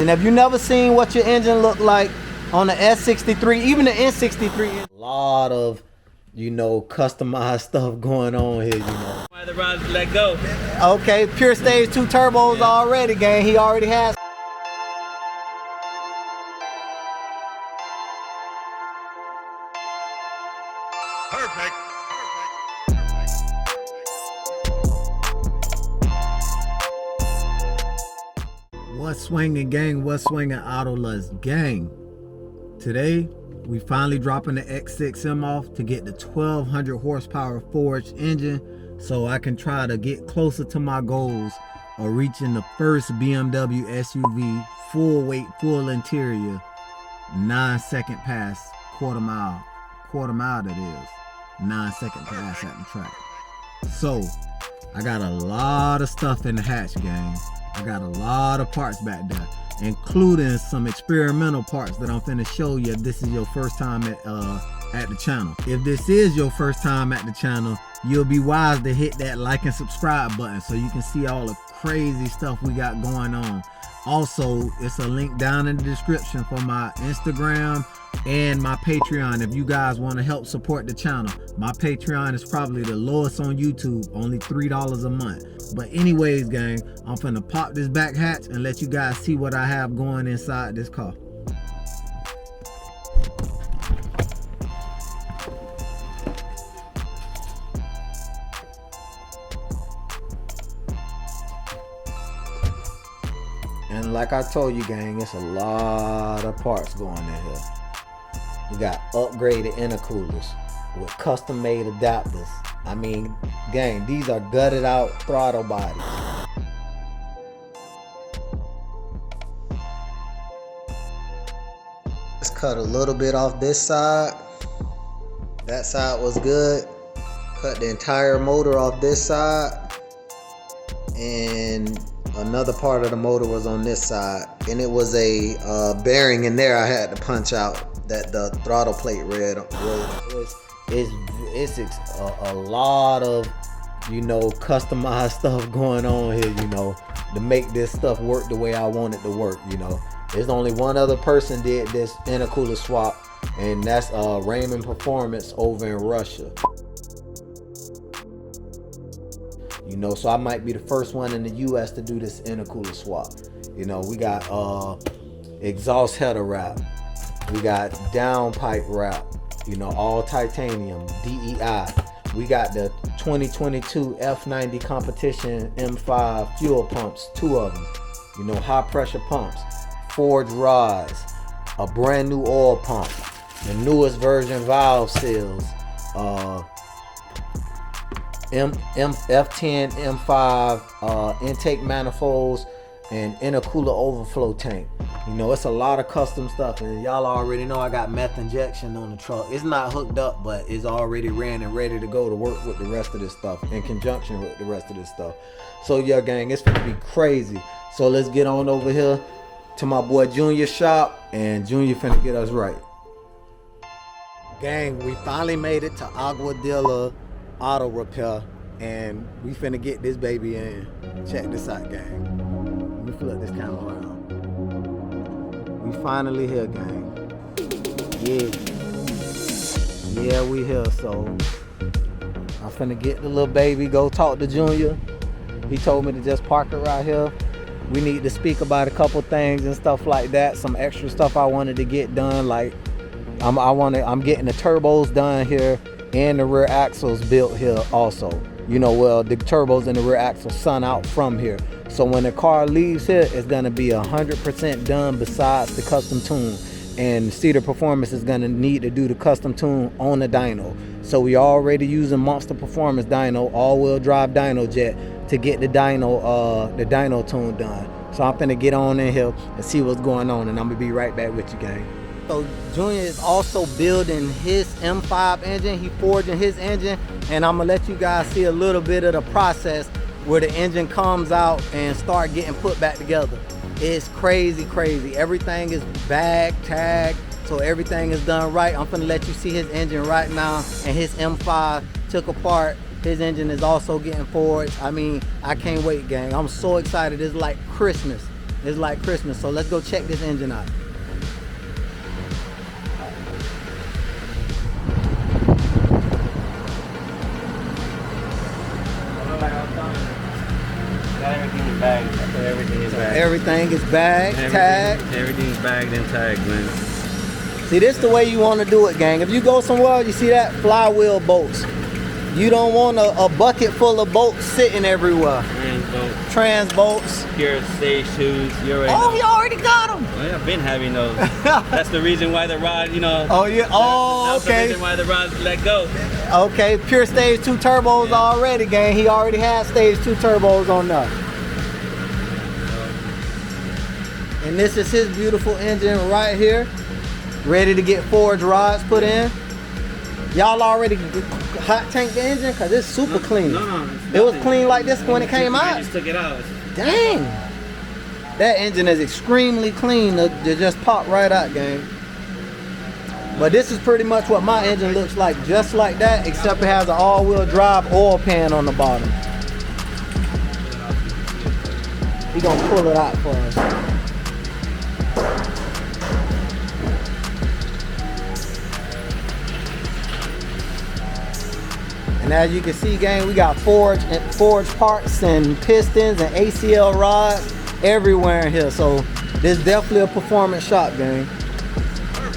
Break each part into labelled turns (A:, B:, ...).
A: And have you never seen what your engine look like on the S63, even the N63? A lot of, you know, customized stuff going on here, you know.
B: Why the rods let go?
A: Okay, pure stage 2 turbos already, gang. He already has.
C: Perfect.
A: What's swinging, gang? What's swinging, Autolust gang? Today we finally dropping the X6M off to get the 1200 horsepower forged engine so I can try to get closer to my goals of reaching the first BMW SUV full weight, full interior, 9-second pass, quarter mile that is, 9-second pass at the track. So I got a lot of stuff in the hatch, gang. I got a lot of parts back there, including some experimental parts that I'm finna show you if this is your first time at the channel. If this is your first time at the channel, you'll be wise to hit that like and subscribe button so you can see all the crazy stuff we got going on. Also, it's a link down in the description for my Instagram and my Patreon if you guys want to help support the channel. My Patreon is probably the lowest on YouTube, only $3 a month. But anyways, gang, I'm finna pop this back hatch and let you guys see what I have going inside this car. And like I told you, gang, it's a lot of parts going in here. We got upgraded intercoolers with custom made adapters. I mean, gang, these are gutted out throttle bodies. Let's cut a little bit off this side. That side was good. Cut the entire motor off this side. And another part of the motor was on this side. And it was a bearing in there I had to punch out that the throttle plate read. It's a lot of, you know, customized stuff going on here, you know, to make this stuff work the way I want it to work, you know. There's only one other person did this intercooler swap, and that's Raymond Performance over in Russia. You know, so I might be the first one in the US to do this intercooler swap. You know, we got exhaust header wrap. We got downpipe wrap, you know, all titanium, DEI. We got the 2022 F90 competition M5 fuel pumps, 2 of them. You know, high pressure pumps, forged rods, a brand new oil pump, the newest version valve seals, F10, M5 intake manifolds, and intercooler overflow tank. You know, it's a lot of custom stuff, and y'all already know I got meth injection on the truck. It's not hooked up, but it's already ran and ready to go to work with the rest of this stuff in conjunction with the rest of this stuff. So yeah, gang, it's gonna be crazy. So let's get on over here to my boy Junior's shop, and Junior finna get us right. Gang, we finally made it to Aguadilla Auto Repair, and we finna get this baby in. Check this out, gang. Let me flip this camera around. We finally here, gang. Yeah, we here. So I'm finna get the little baby, go talk to Junior. He told me to just park it right here. We need to speak about a couple things and stuff like that. Some extra stuff I wanted to get done, like I'm getting the turbos done here and the rear axles built here also. You know, well, the turbos and the rear axle sun out from here. So when the car leaves here, it's gonna be 100% done besides the custom tune. And Cedar Performance is gonna need to do the custom tune on the dyno. So we already using Monster Performance dyno, all-wheel drive dyno jet to get the dyno tune done. So I'm finna get on in here and see what's going on, and I'm gonna be right back with you, gang. So Junior is also building his M5 engine. He forging his engine, and I'm gonna let you guys see a little bit of the process where the engine comes out and start getting put back together. It's crazy, crazy. Everything is bag tagged, so everything is done right. I'm gonna let you see his engine right now, and his M5 took apart. His engine is also getting forged. I mean, I can't wait, gang. I'm so excited. It's like Christmas. It's like Christmas. So let's go check this engine out.
B: Everything is bagged.
A: Everything is bagged, tagged.
B: Everything's bagged and tagged, man.
A: See, this is the way you want to do it, gang. If you go somewhere, you see that flywheel bolts. You don't want a bucket full of bolts sitting everywhere. Trans bolts.
B: Pure stage shoes. You already
A: Oh,
B: know.
A: you already got them.
B: Well, yeah, I've been having those. That's the reason why the rod, you know.
A: Oh, yeah. Oh,
B: that's the
A: okay.
B: reason why the rod's let go.
A: Okay, pure stage 2 turbos already, gang. He already had stage 2 turbos on there. And this is his beautiful engine right here. Ready to get forged rods put in. Y'all already hot tank the engine? Cause it's super clean.
B: No.
A: It was clean like this when it came
B: I
A: out.
B: just took it out.
A: Dang. That engine is extremely clean to just pop right out, gang. But this is pretty much what my engine looks like, just like that, except it has an all-wheel drive oil pan on the bottom. He gonna pull it out for us. And as you can see, gang, we got forged parts and pistons and ACL rods everywhere in here. So this is definitely a performance shop, gang.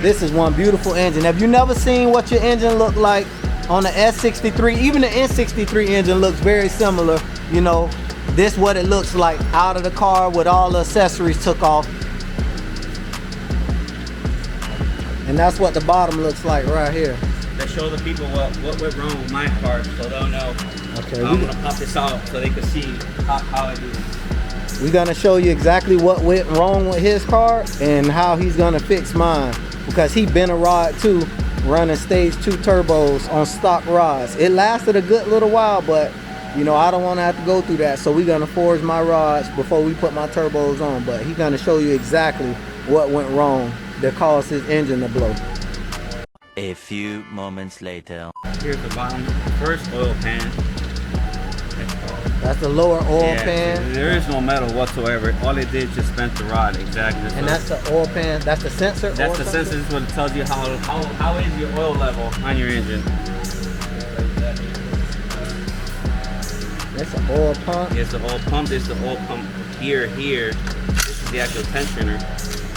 A: This is one beautiful engine. Have you never seen what your engine looked like on the S63? Even the N63 engine looks very similar. You know, this is what it looks like out of the car with all the accessories took off. And that's what the bottom looks like right here.
B: Let's show the people what went wrong with my car, so they'll know.
A: Okay,
B: I'm gonna pop this out so they can see how I do this.
A: We're gonna show you exactly what went wrong with his car and how he's gonna fix mine, because he been a rod too, running stage 2 turbos on stock rods. It lasted a good little while, but you know, I don't want to have to go through that, so we're gonna forge my rods before we put my turbos on. But he's gonna show you exactly what went wrong that caused his engine to blow.
D: A few moments later.
B: Here's the bottom, first oil pan.
A: That's the lower oil
B: Yeah,
A: pan.
B: there is no metal whatsoever. All it did just bent the rod exactly.
A: And that's the oil pan. That's the sensor.
B: That's
A: oil
B: the sensor. This is what it tells you how is your oil level on your engine.
A: That's an oil pump.
B: It's the oil pump. This is the oil pump here. This is the actual tensioner.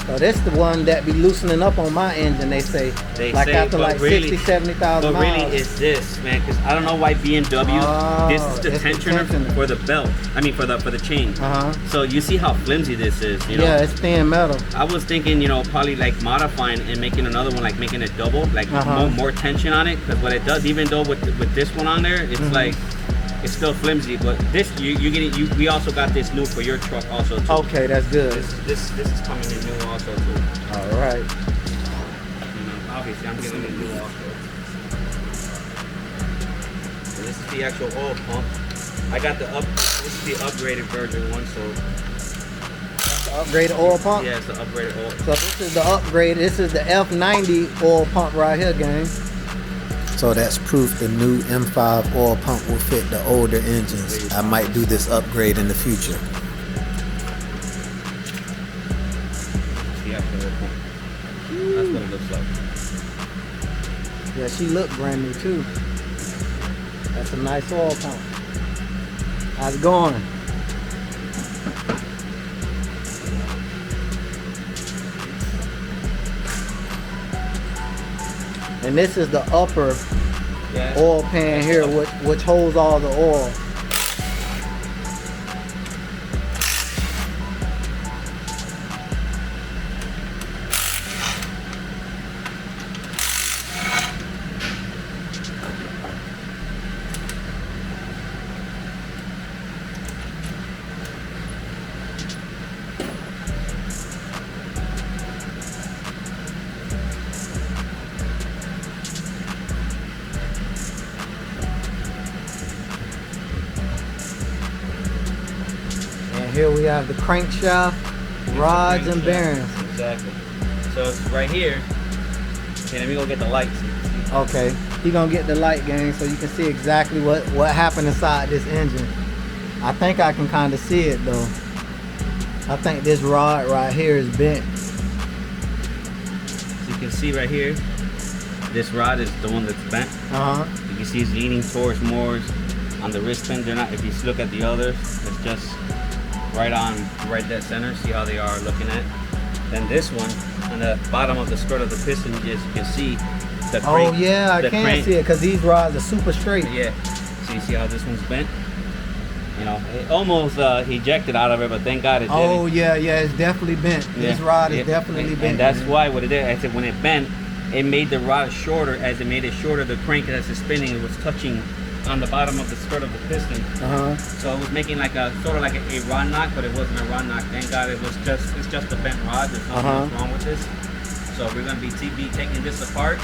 A: So this the one that be loosening up on my engine, they say.
B: They
A: like
B: say,
A: after
B: but
A: like
B: really,
A: 60, 70,000
B: but
A: miles.
B: really it's this, man, because I don't know why BMW, this is the
A: it's the
B: tensioner
A: tensioner.
B: for the belt. I mean for the chain. So you see how flimsy this is, you know?
A: Yeah, it's thin metal.
B: I was thinking, you know, probably like modifying and making another one, like making it double, like more tension on it, because what it does, even though with this one on there, it's like, it's still flimsy, but this we also got this new for your truck also too.
A: Okay, that's good.
B: This is coming in new also too.
A: All right.
B: You know, obviously I'm getting it new also. So this is the actual oil pump. I got this is the upgraded version one, so
A: Upgraded oil pump?
B: yeah, it's the upgraded oil.
A: So this is the upgrade. This is the F90 oil pump right here, gang. So that's proof the new M5 oil pump will fit the older engines. I might do this upgrade in the future.
B: The actual oil pump. That's what it looks like.
A: Yeah, she looked brand new too. That's a nice oil pump. How's it going? And this is the upper oil pan here, which holds all the oil. Here we have the crankshaft, rods, and bearings.
B: Exactly. So it's right here. Okay, let me go get the lights.
A: Okay, he gonna get the light, gang, so you can see exactly what happened inside this engine. I think I can kind of see it though. I think this rod right here is bent.
B: So you can see right here, this rod is the one that's bent. You can see it's leaning towards more on the wrist pin. They're not, if you look at the others, it's just right dead center. See how they are looking at. Then this one, on the bottom of the skirt of the piston, you can see the crank.
A: Oh yeah, I can see it because these rods are super straight.
B: Yeah. So you see how this one's bent? You know, it almost ejected out of it, but thank God it didn't.
A: Oh yeah, it's definitely bent.
B: Yeah.
A: This rod is definitely bent.
B: And that's why what it did, I said when it bent, it made the rod shorter. As it made it shorter, the crank as it's spinning, it was touching on the bottom of the skirt of the piston. So it was making like a sort of like a rod knock, but it wasn't a rod knock. Thank God it's just a bent rod. There's nothing else wrong with this. So we're gonna be taking this apart,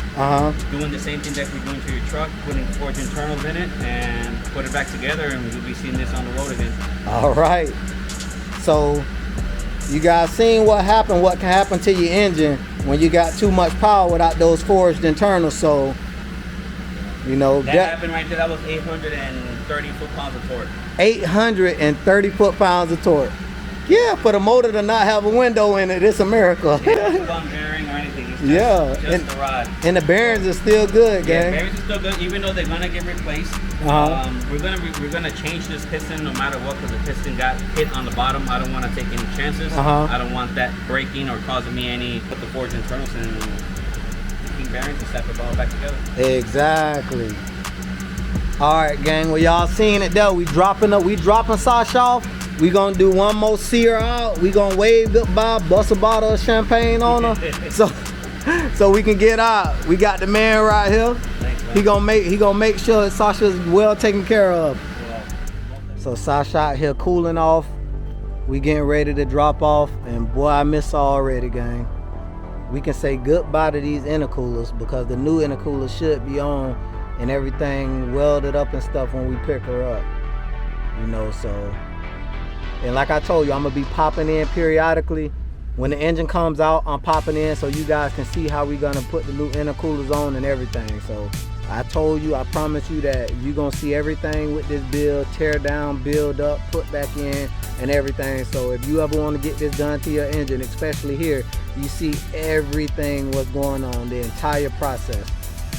B: doing the same thing that we're doing to your truck, putting forged internals in it, and put it back together, and we'll be seeing this on the road again.
A: All right. So you guys seen what can happen to your engine when you got too much power without those forged internals. So you know
B: that happened right there. That was 830 foot-pounds of torque.
A: 830 foot-pounds of torque. Yeah, for the motor to not have a window in it, it's a miracle.
B: It's not bearing or anything. It's just the rod.
A: And the bearings are still good, gang.
B: Yeah, bearings are still good, even though they're gonna get replaced. We're gonna change this piston no matter what, because the piston got hit on the bottom. I don't want to take any chances. I don't want that breaking or causing me any. Put the forged internals in. Bearings and snap it all back together.
A: Exactly. All right, gang. Well, y'all seen it there. We dropping Sasha off. We gonna do one more see her out. We gonna wave goodbye, bust a bottle of champagne on her, so we can get out. We got the man right here.
B: Thanks, man.
A: He gonna make sure Sasha's well taken care of. So Sasha out here cooling off. We getting ready to drop off, and boy, I miss her already, gang. We can say goodbye to these intercoolers because the new intercooler should be on and everything welded up and stuff when we pick her up, you know. So, and like I told you, I'm gonna be popping in periodically. When the engine comes out, I'm popping in so you guys can see how we gonna put the new intercoolers on and everything. So I told you, I promise you that you're gonna see everything with this build, tear down, build up, put back in and everything. So if you ever want to get this done to your engine, especially here, you see everything what's going on, the entire process.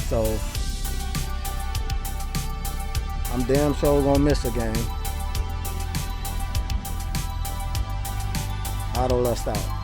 A: So I'm damn sure gonna miss a game. Auto Lust out.